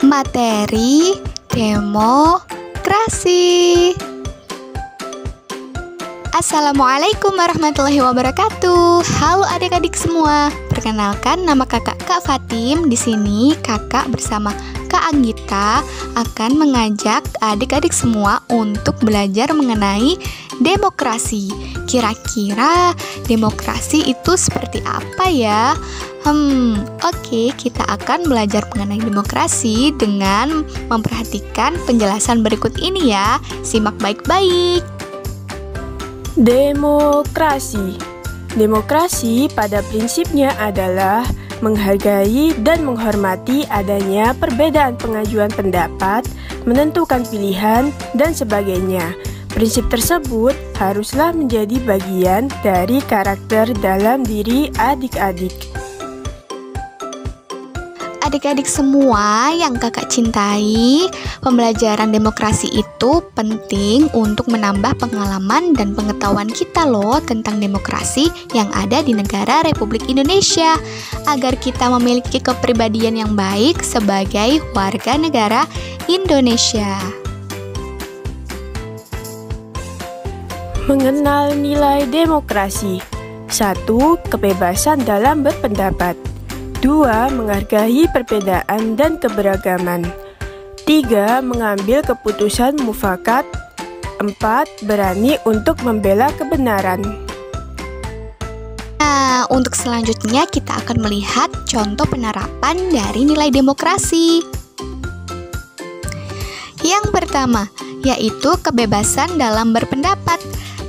materi demokrasi. Assalamualaikum warahmatullahi wabarakatuh. Halo adik-adik semua. Perkenalkan, nama kakak Kak Fatim. Di sini kakak bersama Kak Anggita akan mengajak adik-adik semua untuk belajar mengenai demokrasi. Kira-kira demokrasi itu seperti apa ya? Oke, kita akan belajar mengenai demokrasi dengan memperhatikan penjelasan berikut ini ya. Simak baik-baik. Demokrasi. Demokrasi pada prinsipnya adalah menghargai dan menghormati adanya perbedaan pengajuan pendapat, menentukan pilihan, dan sebagainya. Prinsip tersebut haruslah menjadi bagian dari karakter dalam diri adik-adik. Adik-adik semua yang kakak cintai, pembelajaran demokrasi itu penting untuk menambah pengalaman dan pengetahuan kita loh tentang demokrasi yang ada di negara Republik Indonesia, agar kita memiliki kepribadian yang baik sebagai warga negara Indonesia. Mengenal nilai demokrasi. 1. Kebebasan dalam berpendapat. 2. Menghargai perbedaan dan keberagaman. 3. Mengambil keputusan mufakat. 4. Berani untuk membela kebenaran. Nah, untuk selanjutnya kita akan melihat contoh penerapan dari nilai demokrasi. Yang pertama, yaitu kebebasan dalam berpendapat.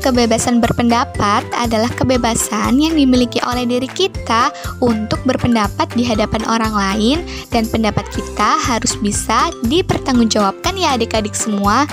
Kebebasan berpendapat adalah kebebasan yang dimiliki oleh diri kita untuk berpendapat di hadapan orang lain, dan pendapat kita harus bisa dipertanggungjawabkan ya adik-adik semua.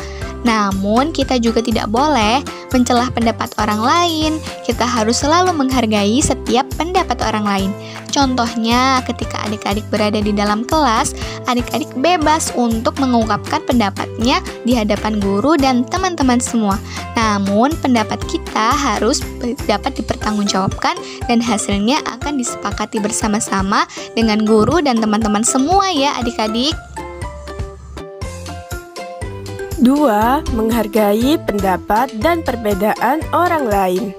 Namun kita juga tidak boleh mencelah pendapat orang lain. Kita harus selalu menghargai setiap pendapat orang lain. Contohnya, ketika adik-adik berada di dalam kelas, adik-adik bebas untuk mengungkapkan pendapatnya di hadapan guru dan teman-teman semua. Namun, pendapat kita harus dapat dipertanggungjawabkan dan hasilnya akan disepakati bersama-sama dengan guru dan teman-teman semua ya adik-adik. 2. Menghargai pendapat dan perbedaan orang lain.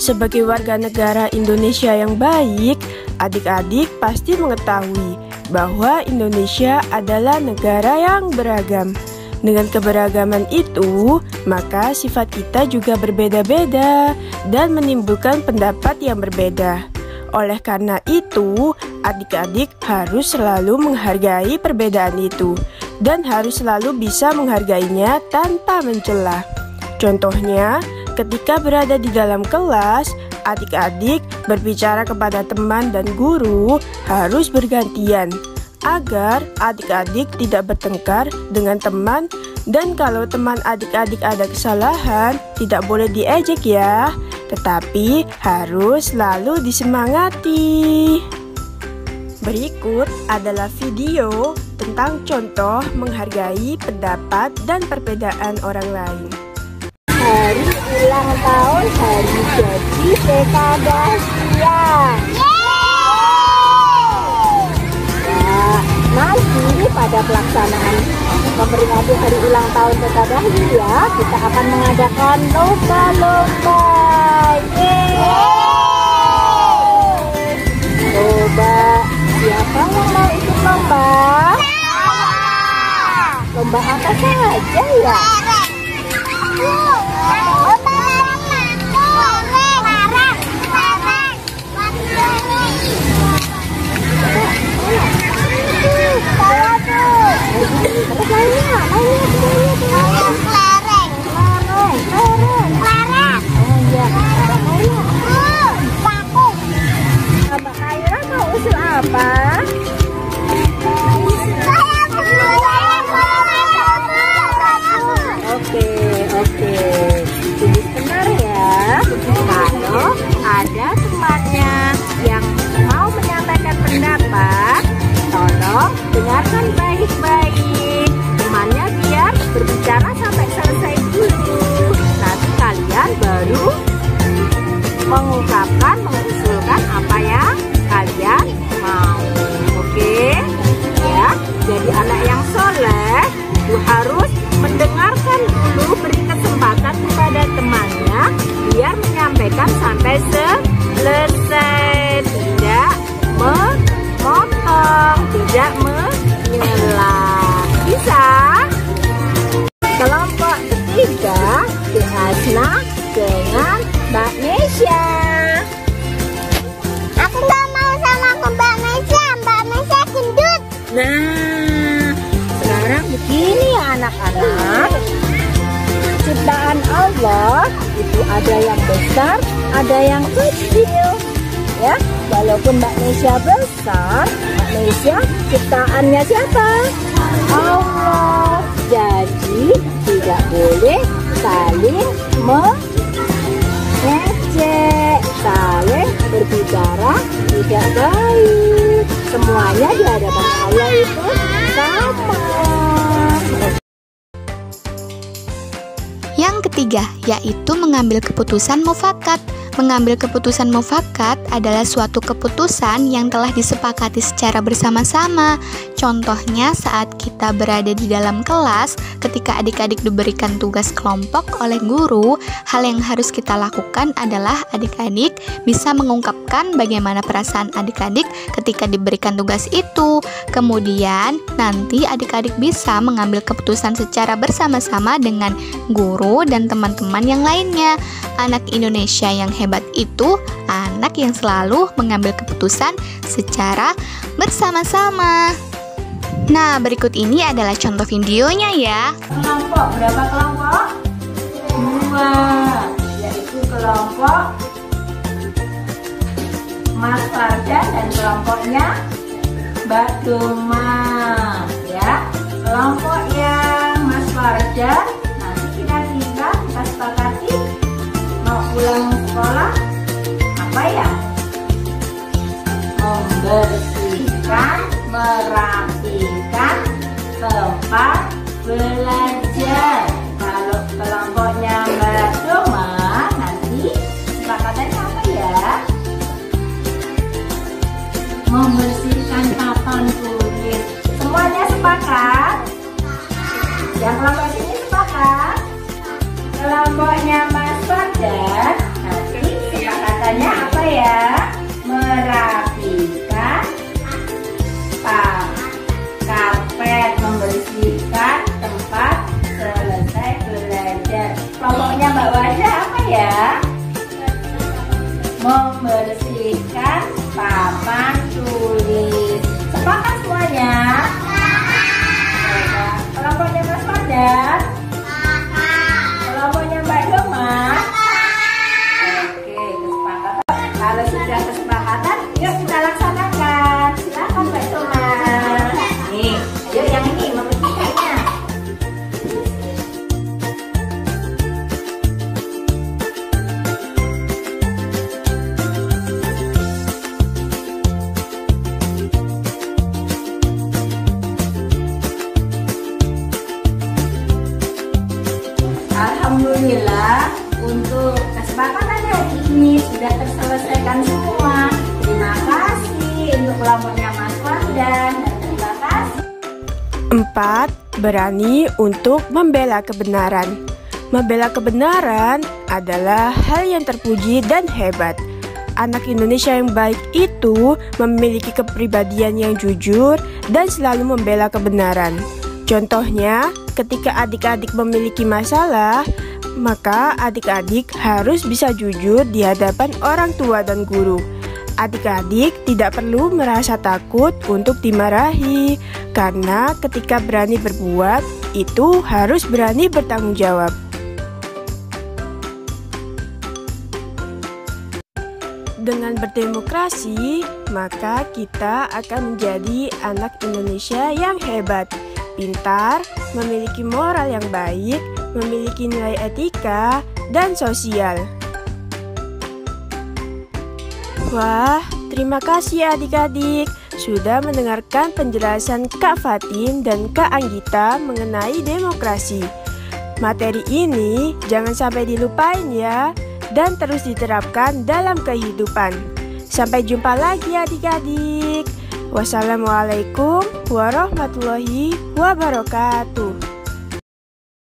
Sebagai warga negara Indonesia yang baik, adik-adik pasti mengetahui bahwa Indonesia adalah negara yang beragam. Dengan keberagaman itu, maka sifat kita juga berbeda-beda dan menimbulkan pendapat yang berbeda. Oleh karena itu, adik-adik harus selalu menghargai perbedaan itu dan harus selalu bisa menghargainya tanpa mencela. Contohnya, ketika berada di dalam kelas, adik-adik berbicara kepada teman dan guru harus bergantian agar adik-adik tidak bertengkar dengan teman, dan kalau teman adik-adik ada kesalahan, tidak boleh diejek ya, tetapi harus selalu disemangati. Berikut adalah video tentang contoh menghargai pendapat dan perbedaan orang lain. Hari ulang tahun hari jadi Dekadasia. Nanti pada pelaksanaan memperingati hari ulang tahun Dekadasia, kita akan mengadakan lomba-lomba. Lomba, siapa yang mau ikut lomba? Lomba apa saja ya? Mbak Kaira mau usul apa? Nah, sekarang begini ya anak-anak. Ciptaan Allah itu ada yang besar, ada yang kecil. Ya, walaupun Mbak Nesya besar, Mbak Nesya ciptaannya siapa? Allah. Jadi tidak boleh saling mengejek, saling berbicara tidak baik. Semuanya di hadapan Allah itu sama. Yang ketiga, yaitu mengambil keputusan mufakat. Mengambil keputusan mufakat adalah suatu keputusan yang telah disepakati secara bersama-sama. Contohnya saat kita berada di dalam kelas, ketika adik-adik diberikan tugas kelompok oleh guru, hal yang harus kita lakukan adalah adik-adik bisa mengungkapkan bagaimana perasaan adik-adik ketika diberikan tugas itu. Kemudian nanti adik-adik bisa mengambil keputusan secara bersama-sama dengan guru dan teman-teman yang lainnya. Anak Indonesia yang hebat itu anak yang selalu mengambil keputusan secara bersama-sama. Nah, berikut ini adalah contoh videonya ya. Kelompok, berapa kelompok? 2, yaitu kelompok Mas Fardan dan kelompoknya Mbak Doma. Ya, kelompok yang Mas Fardan nanti kita sepakati mau pulang sekolah apa ya? Membersihkan, merapikan tempat belajar. Kalau kelompoknya Mbak Doma nanti sepakatannya apa ya? Membersihkan papan tulis. Semuanya sepakat? Yang kelompok sini sepakat? Kelompoknya Mas Fardan nanti sepakatannya apa ya? Merapikan karpet, membersihkan tempat selesai belajar. Kelompoknya Mbak Wajah apa ya? Membersihkan papan tulis. Sepakat semuanya? Kelompoknya Mas Fardan? Kelompoknya Mbak Doma? Oke, kesepakatan. Kalau sudah kesepakatan, yuk kita laksanakan. Silakan Mbak Doma. Nih, ayo yang ini membersihkannya. Alhamdulillah, untuk kesepakatan hari ini sudah terselesaikan semua. Terima kasih untuk kelompoknya Mas Fardan dan terima kasih. 4. Berani untuk membela kebenaran. Membela kebenaran adalah hal yang terpuji dan hebat. Anak Indonesia yang baik itu memiliki kepribadian yang jujur dan selalu membela kebenaran. Contohnya, ketika adik-adik memiliki masalah, maka adik-adik harus bisa jujur di hadapan orang tua dan guru. Adik-adik tidak perlu merasa takut untuk dimarahi, karena ketika berani berbuat, itu harus berani bertanggung jawab. Dengan berdemokrasi, maka kita akan menjadi anak Indonesia yang hebat, pintar, memiliki moral yang baik, memiliki nilai etika dan sosial. Wah, terima kasih adik-adik sudah mendengarkan penjelasan Kak Fatin dan Kak Anggita mengenai demokrasi. Materi ini jangan sampai dilupain ya, dan terus diterapkan dalam kehidupan. Sampai jumpa lagi adik-adik. Wassalamualaikum warahmatullahi wabarakatuh.